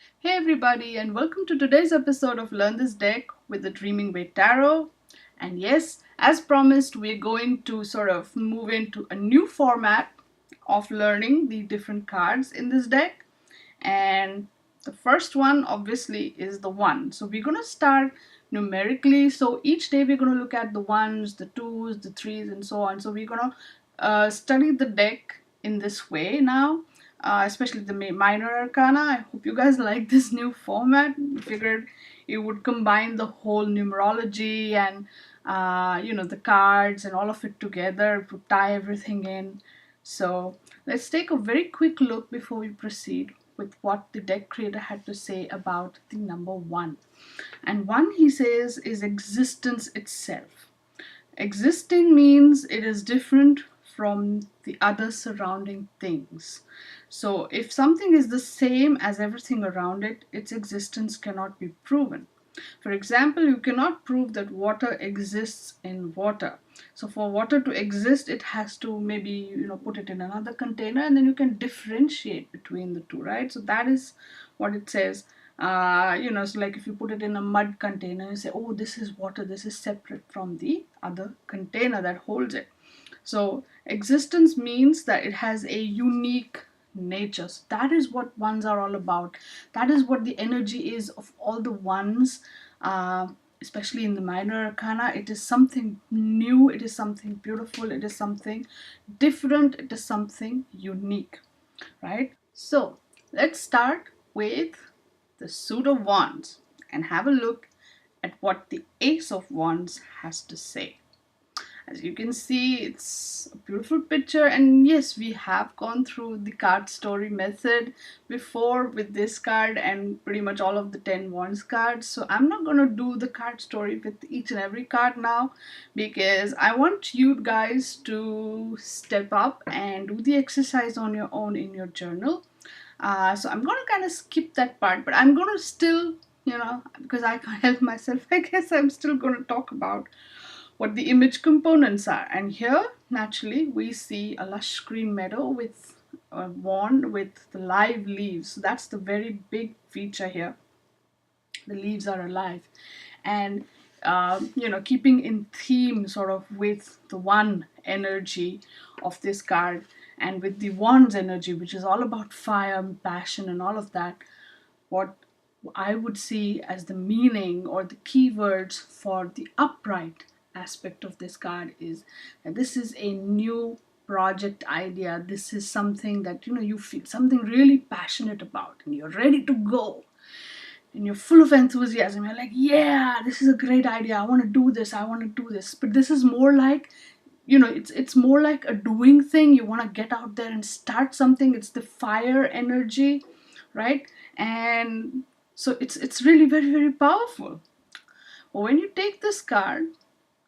Hey everybody, and welcome to today's episode of Learn This Deck with the Dreaming Way Tarot. And yes, as promised, we're going to sort of move into a new format of learning the different cards in this deck. And the first one obviously is the one. So we're going to start numerically. So each day we're going to look at the ones, the twos, the threes, and so on. So we're going to study the deck in this way now. Especially the minor arcana. I hope you guys like this new format. I figured it would combine the whole numerology and the cards and all of it together to tie everything in. So let's take a very quick look before we proceed with what the deck creator had to say about the number one. And one, he says, is existence itself. Existing means it is different from the other surrounding things. So if something is the same as everything around it, its existence cannot be proven. For example, you cannot prove that water exists in water. So for water to exist, it has to maybe put it in another container, and then you can differentiate between the two, right? So that is what it says. So like if you put it in a mud container, you say, oh, this is water, this is separate from the other container that holds it. So existence means that it has a unique nature. So that is what ones are all about. That is what the energy is of all the ones, especially in the minor arcana. It is something new, it is something beautiful, it is something different, it is something unique, right? So let's start with the suit of wands and have a look at what the ace of wands has to say. As you can see, it's a beautiful picture, and yes, we have gone through the card story method before with this card and pretty much all of the 10 wands cards. So I'm not going to do the card story with each and every card now, because I want you guys to step up and do the exercise on your own in your journal. So I'm going to kind of skip that part, but I'm going to still, because I can't help myself, I guess I'm still going to talk about what the image components are. And here, naturally, we see a lush green meadow with a wand with the live leaves. So that's the very big feature here. The leaves are alive. And, keeping in theme sort of with the one energy of this card and with the wand's energy, which is all about fire and passion and all of that, what I would see as the meaning or the keywords for the upright aspect of this card is that this is a new project idea. This is something that you feel something really passionate about and you're ready to go and you're full of enthusiasm. You're like, yeah, this is a great idea, I want to do this, I want to do this. But this is more like, it's more like a doing thing. You want to get out there and start something. It's the fire energy, right? And so it's really very, very powerful. But when you take this card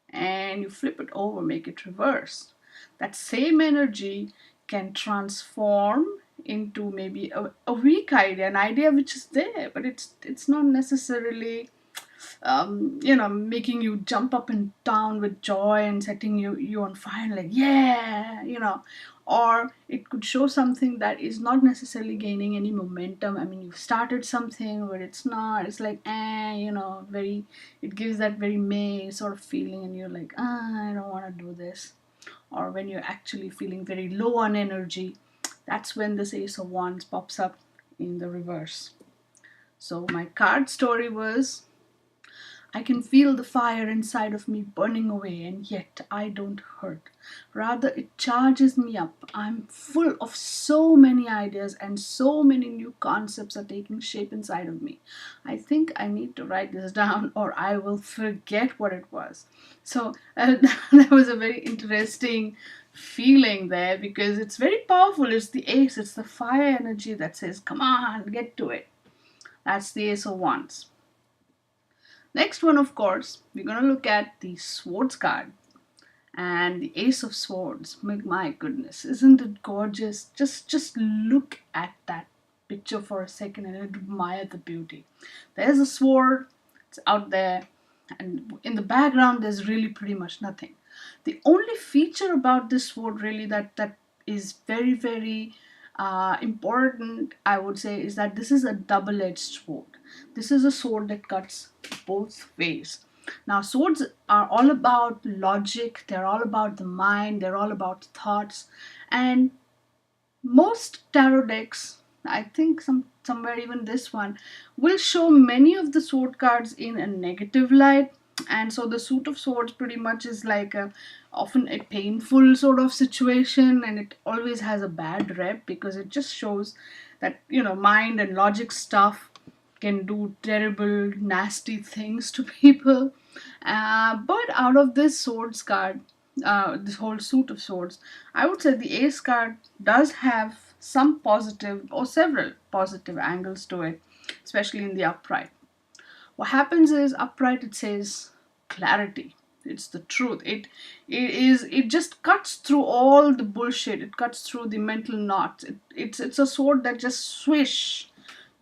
and you flip it over, make it reverse, that same energy can transform into maybe a weak idea, an idea which is there, but it's not necessarily making you jump up and down with joy and setting you on fire, like, yeah, or it could show something that is not necessarily gaining any momentum. I mean, you've started something, but it's not, it's like, very, it gives that very May sort of feeling, and you're like, I don't want to do this. Or when you're actually feeling very low on energy, that's when this Ace of Wands pops up in the reverse. So my card story was, I can feel the fire inside of me burning away, and yet I don't hurt. Rather, it charges me up. I'm full of so many ideas, and so many new concepts are taking shape inside of me. I think I need to write this down, or I will forget what it was. So that was a very interesting feeling there, because it's very powerful. It's the ace, it's the fire energy that says, come on, get to it. That's the Ace of Wands. Next one, of course, we're going to look at the Swords card and the Ace of Swords. My goodness, isn't it gorgeous? Just look at that picture for a second and admire the beauty. There's a sword, it's out there, and in the background there's really pretty much nothing. The only feature about this sword really that is very, very important, I would say, is that this is a double-edged sword. This is a sword that cuts both ways. Now, swords are all about logic, they're all about the mind, they're all about thoughts, and most tarot decks, I think somewhere even this one, will show many of the sword cards in a negative light. And so the suit of swords pretty much is like often a painful sort of situation, and it always has a bad rep because it just shows that, mind and logic stuff can do terrible, nasty things to people. But out of this swords card, this whole suit of swords, I would say the ace card does have some positive or several positive angles to it, especially in the upright. What happens is, upright, it says clarity. It's the truth. It just cuts through all the bullshit. It cuts through the mental knots. It's a sword that just swish,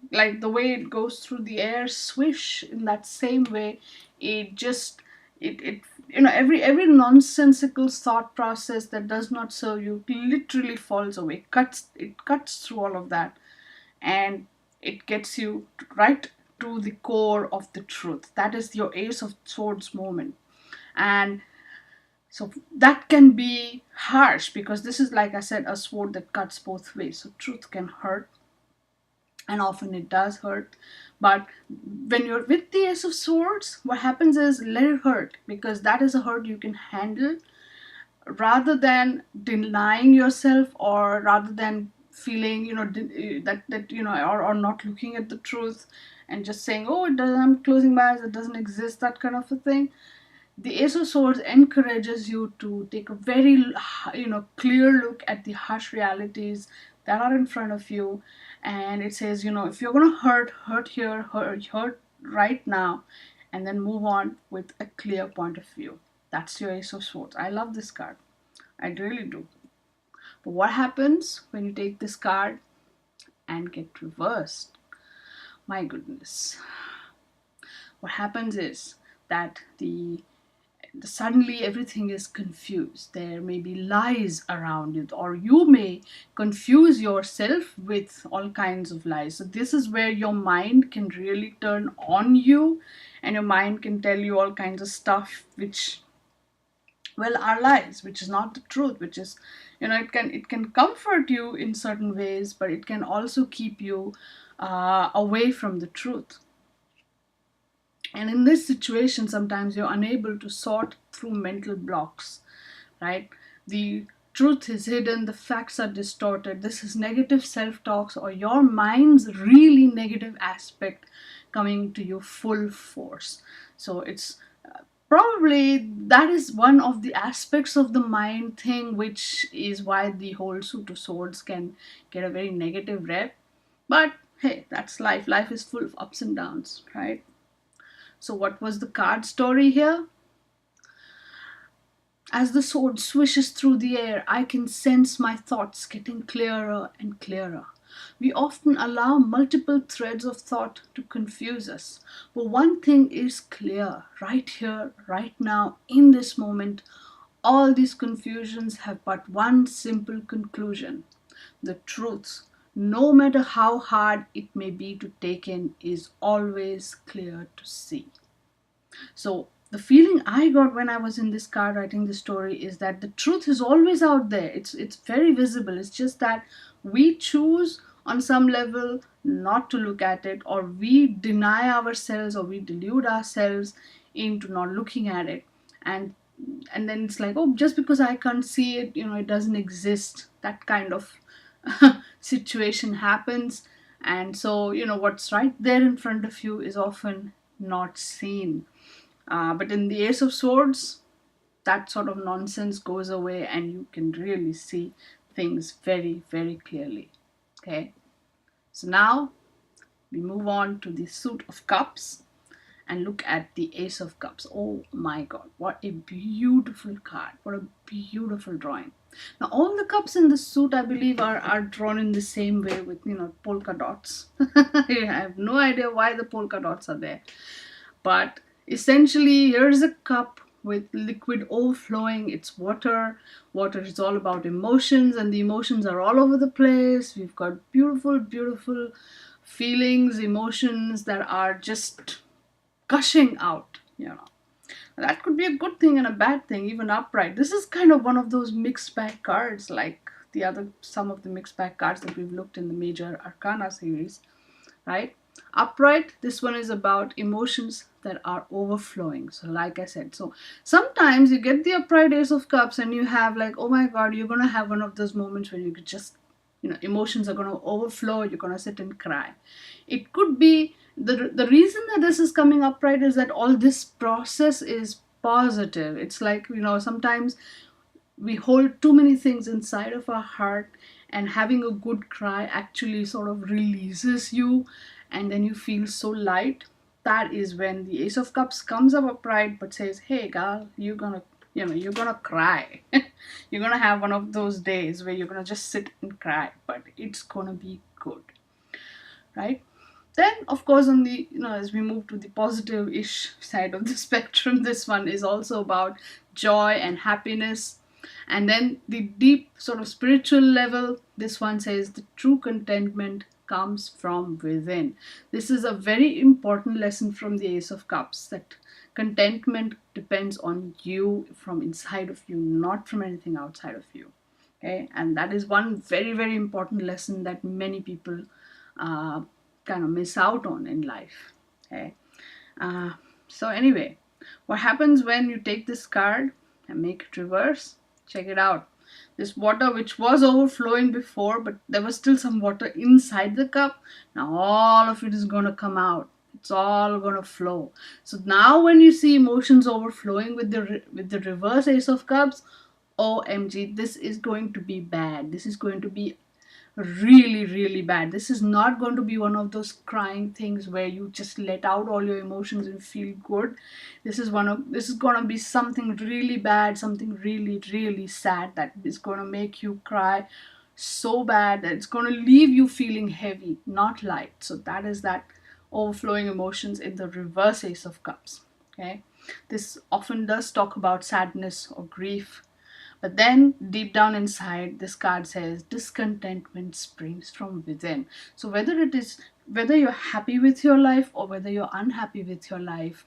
like the way it goes through the air, swish, in that same way. It just it every nonsensical thought process that does not serve you literally falls away. It cuts through all of that, and it gets you right to the core of the truth. That is your ace of swords moment. And so that can be harsh, because this is, like I said, a sword that cuts both ways. So truth can hurt, and often it does hurt. But when you're with the ace of swords, what happens is, let it hurt, because that is a hurt you can handle, rather than denying yourself, or rather than feeling, or not looking at the truth and just saying, oh, it doesn't, I'm closing my eyes, it doesn't exist, that kind of a thing. The ace of swords encourages you to take a very clear look at the harsh realities that are in front of you. And it says, if you're going to hurt here, hurt right now, and then move on with a clear point of view. That's your ace of swords. I love this card, I really do. But what happens when you take this card and get reversed? My goodness. What happens is that suddenly everything is confused. There may be lies around it, or you may confuse yourself with all kinds of lies. So this is where your mind can really turn on you, and your mind can tell you all kinds of stuff which, well, are lies, which is not the truth, which is, it can comfort you in certain ways, but it can also keep you away from the truth. And in this situation, sometimes you're unable to sort through mental blocks, right? The truth is hidden, the facts are distorted. This is negative self-talks, or your mind's really negative aspect coming to you full force. So it's probably, that is one of the aspects of the mind thing, which is why the whole suit of swords can get a very negative rep. But hey, that's life. Life is full of ups and downs, right? So what was the card story here? As the sword swishes through the air, I can sense my thoughts getting clearer and clearer. We often allow multiple threads of thought to confuse us. But one thing is clear, right here, right now, in this moment, all these confusions have but one simple conclusion. The truth, no matter how hard it may be to take in, is always clear to see. So the feeling I got when I was in this car writing this story is that the truth is always out there. It's very visible. It's just that we choose on some level not to look at it, or we deny ourselves, or we delude ourselves into not looking at it. And then it's like, oh, just because I can't see it, it doesn't exist. That kind of situation happens. And so, what's right there in front of you is often not seen. But in the Ace of Swords, that sort of nonsense goes away, and you can really see things very, very clearly. Okay, so now we move on to the Suit of Cups and look at the Ace of Cups. Oh my God, what a beautiful card! What a beautiful drawing. Now all the cups in the suit, I believe, are drawn in the same way with polka dots. I have no idea why the polka dots are there, but essentially here's a cup with liquid overflowing. It's water. Water is all about emotions, and the emotions are all over the place. We've got beautiful, beautiful feelings, emotions that are just gushing out, That could be a good thing and a bad thing, even upright. This is kind of one of those mixed bag cards, like some of the mixed bag cards that we've looked in the major Arcana series, right? Upright, this one is about emotions that are overflowing. So like I said, so sometimes you get the upright Ace of Cups and you have like, oh my God, you're going to have one of those moments where you could just, emotions are going to overflow. You're going to sit and cry. It could be the reason that this is coming upright is that all this process is positive. It's like, sometimes we hold too many things inside of our heart, and having a good cry actually sort of releases you, and then you feel so light. That is when the Ace of Cups comes up upright but says, hey girl, you're gonna cry. You're gonna have one of those days where you're gonna just sit and cry, but it's gonna be good, right? Then, of course, on the, as we move to the positive-ish side of the spectrum, this one is also about joy and happiness. And then the deep sort of spiritual level, this one says the true contentment comes from within. This is a very important lesson from the Ace of Cups, that contentment depends on you, from inside of you, not from anything outside of you. Okay, and that is one very, very important lesson that many people uh, kind of miss out on in life. Okay, so anyway, what happens when you take this card and make it reverse? Check it out. This water, which was overflowing before, but there was still some water inside the cup, now all of it is going to come out. It's all going to flow. So now when you see emotions overflowing with the reverse Ace of Cups, OMG, this is going to be bad. This is going to be really, really bad. This is not going to be one of those crying things where you just let out all your emotions and feel good. This is going to be something really bad, something really, really sad, that is going to make you cry so bad that it's going to leave you feeling heavy, not light. So that is that overflowing emotions in the reverse Ace of Cups. Okay, this often does talk about sadness or grief, but then deep down inside, this card says discontentment springs from within. So whether you're happy with your life or whether you're unhappy with your life,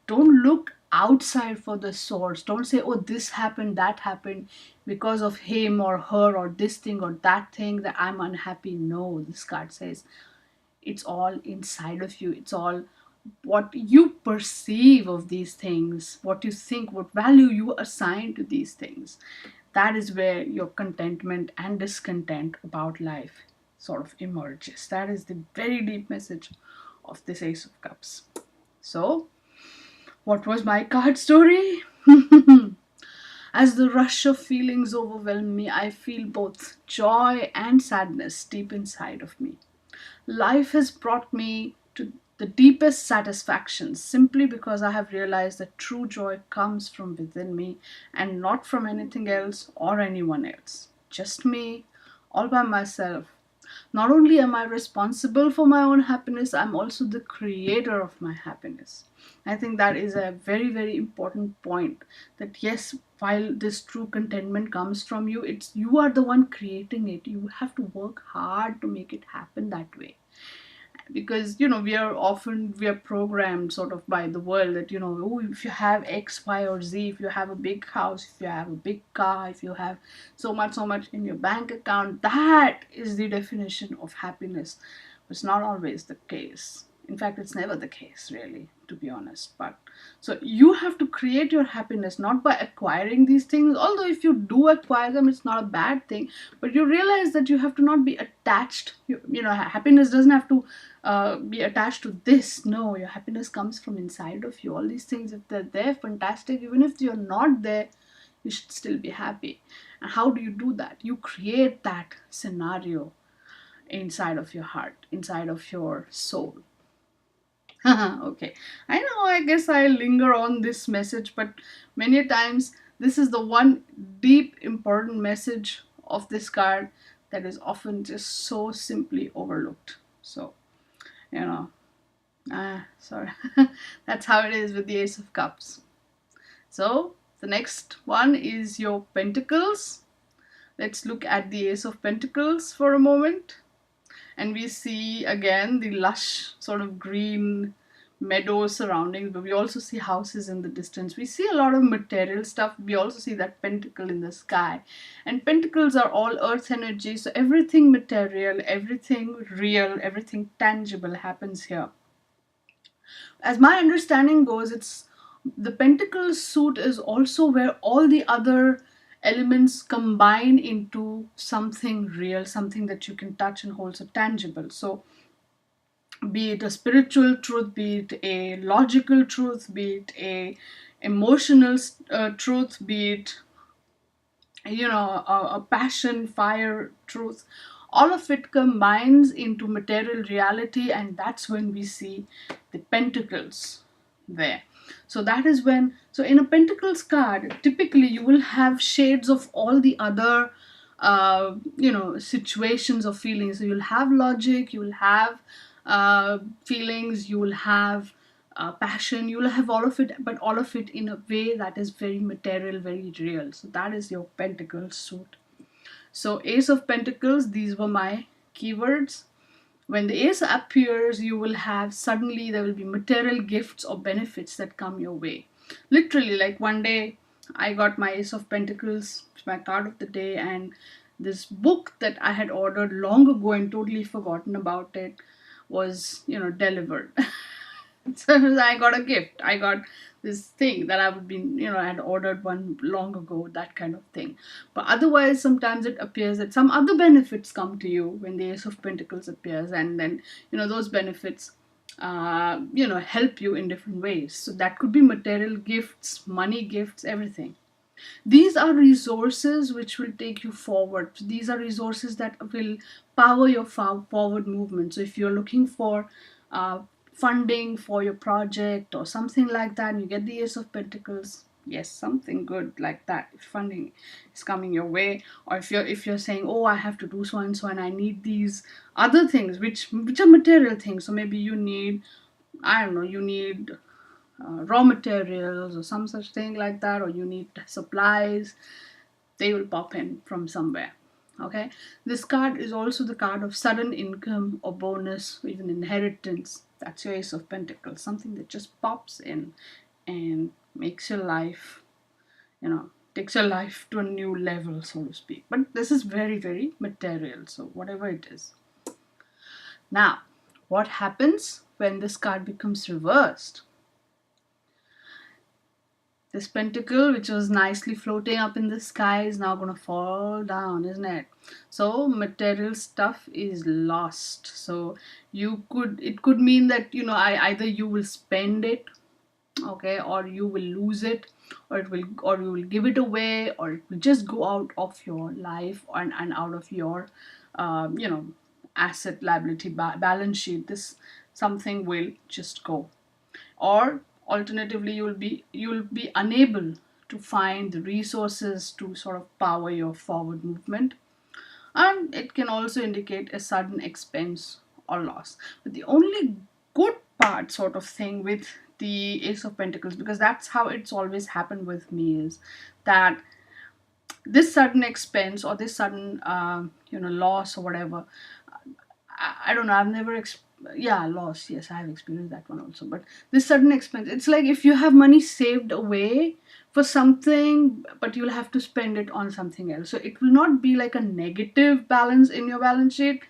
don't look outside for the source. Don't say, oh, this happened, that happened because of him or her or this thing or that thing that I'm unhappy. No, this card says it's all inside of you. It's all what you perceive of these things, what you think, what value you assign to these things. That is where your contentment and discontent about life sort of emerges. That is the very deep message of this Ace of Cups. So, what was my card story? As the rush of feelings overwhelm me, I feel both joy and sadness deep inside of me. Life has brought me to the deepest satisfaction simply because I have realized that true joy comes from within me and not from anything else or anyone else. Just me, all by myself. Not only am I responsible for my own happiness, I'm also the creator of my happiness. I think that is a very, very important point. That yes, while this true contentment comes from you, it's you are the one creating it. You have to work hard to make it happen that way, because we are programmed sort of by the world that oh, if you have X, Y, or Z, if you have a big house, if you have a big car, if you have so much in your bank account, that is the definition of happiness. It's not always the case. In fact, it's never the case, really, to be honest. But so you have to create your happiness not by acquiring these things, although if you do acquire them, it's not a bad thing. But you realize that you have to not be attached. Happiness doesn't have to be attached to this. No, your happiness comes from inside of you. All these things, if they're there, fantastic. Even if you're not there, you should still be happy. And how do you do that? You create that scenario inside of your heart, inside of your soul. Okay, I know, I guess I linger on this message, but many times this is the one deep important message of this card that is often just so simply overlooked. So, you know, sorry. That's how it is with the Ace of Cups. So the next one is your pentacles. Let's look at the Ace of Pentacles for a moment. And we see again the lush sort of green meadows surroundings, but we also see houses in the distance. We see a lot of material stuff. We also see that pentacle in the sky. And pentacles are all earth energy, so everything material, everything real, everything tangible happens here. As my understanding goes, it's the pentacle suit is also where all the other elements combine into something real, something that you can touch and hold, so tangible. So be it a spiritual truth, be it a logical truth, be it a emotional truth, be it a passion, fire, truth, all of it combines into material reality, and that's when we see the pentacles there. So that is when, so in a pentacles card, typically you will have shades of all the other situations or feelings. So you'll have logic, you will have feelings, you will have passion, you will have all of it, but all of it in a way that is very material, very real. So that is your pentacle suit. So Ace of Pentacles, these were my keywords. When the ace appears, you will have, suddenly there will be material gifts or benefits that come your way. Literally, like one day I got my Ace of Pentacles, my card of the day, and this book that I had ordered long ago and totally forgotten about it was, delivered. So I got a gift. I got this thing that I would be, I had ordered one long ago, that kind of thing. But otherwise, sometimes it appears that some other benefits come to you when the Ace of Pentacles appears, and then, those benefits, help you in different ways. So that could be material gifts, money gifts, everything. These are resources which will take you forward. These are resources that will power your forward movement. So if you're looking for funding for your project or something like that, and you get the Ace of Pentacles, yes, something good like that. If funding is coming your way, or if you're saying, oh, I have to do so and so, and I need these other things, which are material things. So maybe you need, I don't know, you need raw materials or some such thing like that, or you need supplies, they will pop in from somewhere. Okay, this card is also the card of sudden income or bonus or even inheritance. That's your Ace of Pentacles, something that just pops in and makes your life, takes your life to a new level, so to speak. But this is very, very material, so whatever it is. Now, what happens when this card becomes reversed? This pentacle, which was nicely floating up in the sky, is now going to fall down, isn't it? So material stuff is lost. So it could mean that, either you will spend it, okay, or you will lose it, or you will give it away, or it will just go out of your life and out of your, asset liability balance sheet. This something will just go. Or alternatively, you'll be unable to find the resources to sort of power your forward movement, and it can also indicate a sudden expense or loss. But the only good part, sort of thing, with the Ace of Pentacles, because that's how it's always happened with me, is that this sudden expense or this sudden loss or whatever, I don't know, I've never loss, yes, I have experienced that one also. But this sudden expense, it's like if you have money saved away for something, but you'll have to spend it on something else. So it will not be like a negative balance in your balance sheet,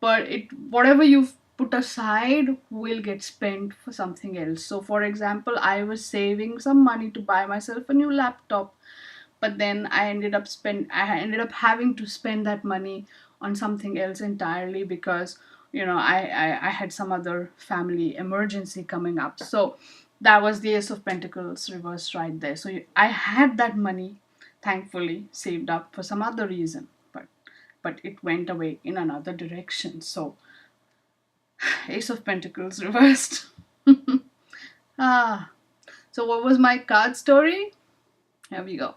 but whatever you've put aside will get spent for something else. So for example, I was saving some money to buy myself a new laptop, but then I ended up having to spend that money on something else entirely, because I had some other family emergency coming up. So that was the Ace of Pentacles reversed right there. So I had that money, thankfully, saved up for some other reason, but it went away in another direction. So Ace of Pentacles reversed. So what was my card story? Here we go.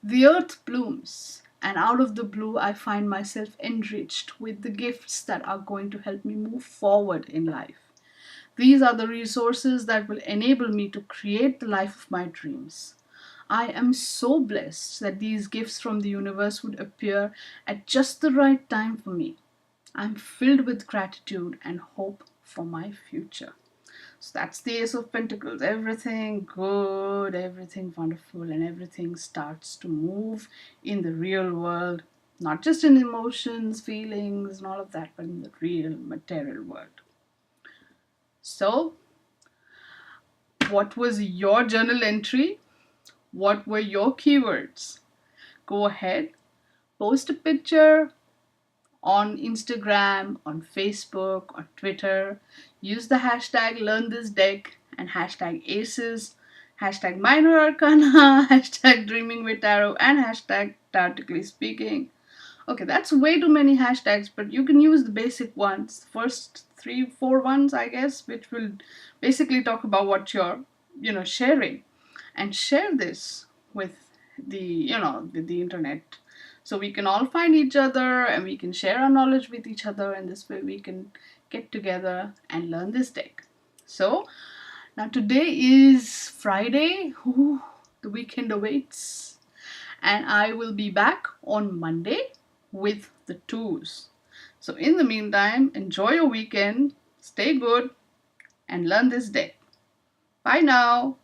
The earth blooms, and out of the blue, I find myself enriched with the gifts that are going to help me move forward in life. These are the resources that will enable me to create the life of my dreams. I am so blessed that these gifts from the universe would appear at just the right time for me. I'm filled with gratitude and hope for my future. So that's the Ace of Pentacles. Everything good, everything wonderful, and everything starts to move in the real world. Not just in emotions, feelings, and all of that, but in the real material world. So, what was your journal entry? What were your keywords? Go ahead, post a picture on Instagram, on Facebook, on Twitter. Use the hashtag LearnThisDeck and hashtag ACES, hashtag Minor Arcana, hashtag Dreaming with Tarot, and hashtag TaroticallySpeaking. Okay, that's way too many hashtags, but you can use the basic ones, first 3, 4 ones, I guess, which will basically talk about what you're, sharing. And share this with the internet, so we can all find each other and we can share our knowledge with each other, and this way we can get together and learn this deck. So now today is Friday. Ooh, the weekend awaits, and I will be back on Monday with the twos. So in the meantime, enjoy your weekend, stay good, and learn this deck. Bye now.